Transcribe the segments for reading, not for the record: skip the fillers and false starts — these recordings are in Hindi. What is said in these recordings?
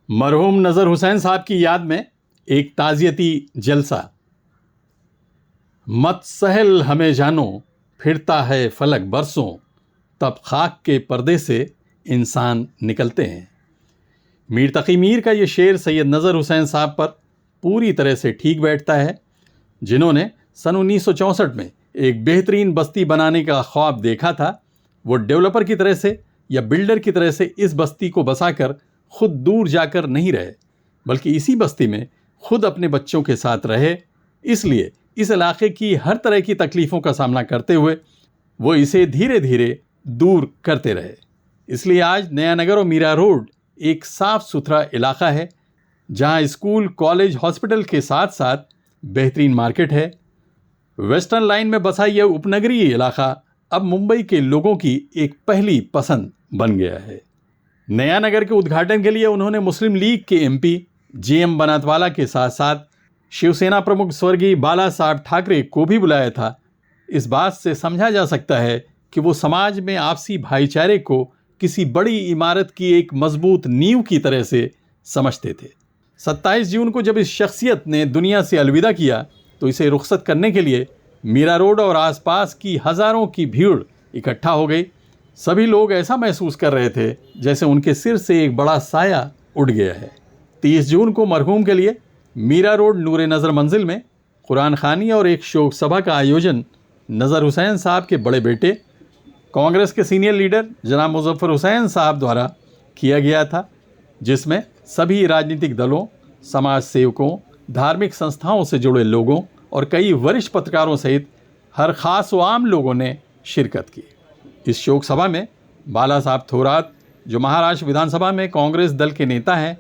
मरहूम नज़र हुसैन साहब की याद में एक ताज़ियती जलसा। मत सहल हमें जानो, फिरता है फलक बरसों, तब खाक के पर्दे से इंसान निकलते हैं। मीर तकी मीर का ये शेर सैयद नज़र हुसैन साहब पर पूरी तरह से ठीक बैठता है, जिन्होंने सन 1964 में एक बेहतरीन बस्ती बनाने का ख्वाब देखा था। वो डेवलपर की तरह से या बिल्डर की तरह से इस बस्ती को बसाकर खुद दूर जाकर नहीं रहे, बल्कि इसी बस्ती में खुद अपने बच्चों के साथ रहे। इसलिए इस इलाके की हर तरह की तकलीफ़ों का सामना करते हुए वो इसे धीरे धीरे दूर करते रहे। इसलिए आज नया नगर और मीरा रोड एक साफ सुथरा इलाका है, जहां स्कूल, कॉलेज, हॉस्पिटल के साथ साथ बेहतरीन मार्केट है। वेस्टर्न लाइन में बसा यह उपनगरीय इलाका अब मुंबई के लोगों की एक पहली पसंद बन गया है। नया नगर के उद्घाटन के लिए उन्होंने मुस्लिम लीग के एमपी जेएम बनातवाला के साथ साथ शिवसेना प्रमुख स्वर्गीय बाला साहब ठाकरे को भी बुलाया था। इस बात से समझा जा सकता है कि वो समाज में आपसी भाईचारे को किसी बड़ी इमारत की एक मजबूत नींव की तरह से समझते थे। 27 जून को जब इस शख्सियत ने दुनिया से अलविदा किया तो इसे रुखसत करने के लिए मीरा रोड और आसपास की हज़ारों की भीड़ इकट्ठा हो गई। सभी लोग ऐसा महसूस कर रहे थे जैसे उनके सिर से एक बड़ा साया उड़ गया है। 30 जून को मरहूम के लिए मीरा रोड नूरे नज़र मंजिल में कुरान खानी और एक शोक सभा का आयोजन नज़र हुसैन साहब के बड़े बेटे, कांग्रेस के सीनियर लीडर जनाब मुजफ्फर हुसैन साहब द्वारा किया गया था, जिसमें सभी राजनीतिक दलों, समाज सेवकों, धार्मिक संस्थाओं से जुड़े लोगों और कई वरिष्ठ पत्रकारों सहित हर खास व आम लोगों ने शिरकत की। इस शोक सभा में बाला साहब थोरात, जो महाराष्ट्र विधानसभा में कांग्रेस दल के नेता हैं,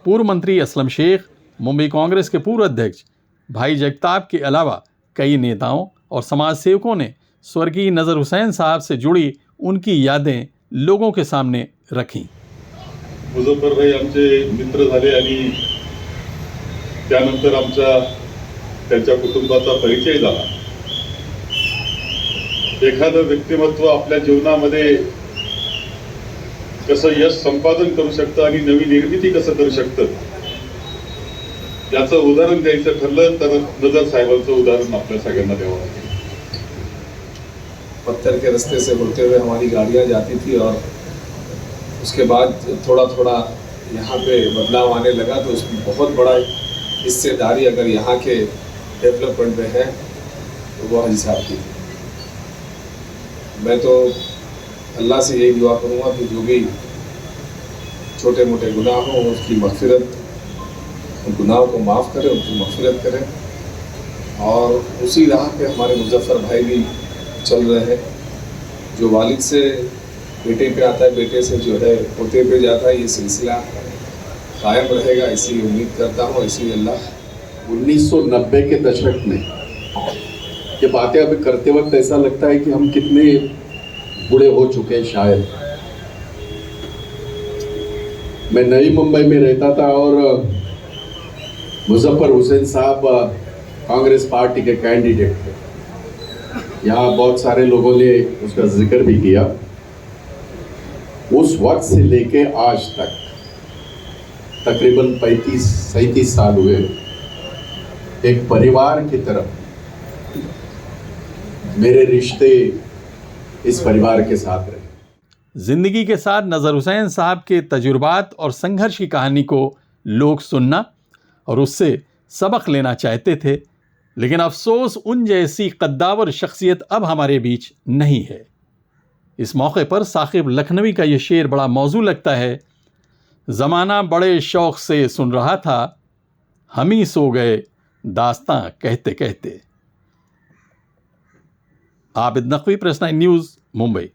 पूर्व मंत्री असलम शेख, मुंबई कांग्रेस के पूर्व अध्यक्ष भाई जगताप के अलावा कई नेताओं और समाज सेवकों ने स्वर्गीय नज़र हुसैन साहब से जुड़ी उनकी यादें लोगों के सामने रखीं। मुजफ्फर भाई आमचे मित्र झाले आणि त्यानंतर आमचा त्यांच्या कुटुंबाचा परिचय झाला। एखादं व्यक्तिमत्व आपल्या जीवनामध्ये कसं यश संपादन करू शकतं आणि नवी निर्मिती कसं करू शकतं याचं उदाहरण द्यायचं ठरलं तर नजर साहेबांचं उदाहरण आपल्या सगळ्यांना द्यावं लागेल। पत्थर के रास्ते से होते हुए हमारी गाड़ियाँ जाती थी और उसके बाद थोड़ा थोड़ा यहाँ पे बदलाव आने लगा, तो उसमें बहुत बड़ा हिस्सेदारी अगर यहाँ के डेवलपमेंट में है तो वो हाजी साहब की। मैं तो अल्लाह से यही दुआ करूँगा कि जो भी छोटे मोटे गुनाह हों उसकी मग़फ़िरत, उन गुनाहों को माफ़ करें, उनकी मग़फ़िरत करें। और उसी राह पे हमारे मुजफ्फर भाई भी चल रहे हैं। जो वालिद से बेटे पे आता है, बेटे से जो है पोते पे जाता है, ये सिलसिला कायम रहेगा, ऐसी उम्मीद करता हूँ। ऐसी अल्लाह 1990 के दशक में ये बातें अभी करते वक्त ऐसा लगता है कि हम कितने बूढ़े हो चुके हैं। शायद मैं नई मुंबई में रहता था और मुजफ्फर हुसैन साहब कांग्रेस पार्टी के कैंडिडेट थे। यहाँ बहुत सारे लोगों ने उसका जिक्र भी किया। उस वक्त से लेके आज तक तकरीबन 35-37 साल हुए। एक परिवार की तरफ मेरे रिश्ते इस परिवार के साथ रहे। जिंदगी के साथ नज़र हुसैन साहब के तजुर्बात और संघर्ष की कहानी को लोग सुनना और उससे सबक लेना चाहते थे, लेकिन अफसोस उन जैसी कद्दावर शख्सियत अब हमारे बीच नहीं है। इस मौके पर साकिब लखनवी का ये शेर बड़ा मौजू लगता है। ज़माना बड़े शौक़ से सुन रहा था, हम ही सो गए दास्तां कहते कहते। Abid Naqvi, press 9 news, Mumbai.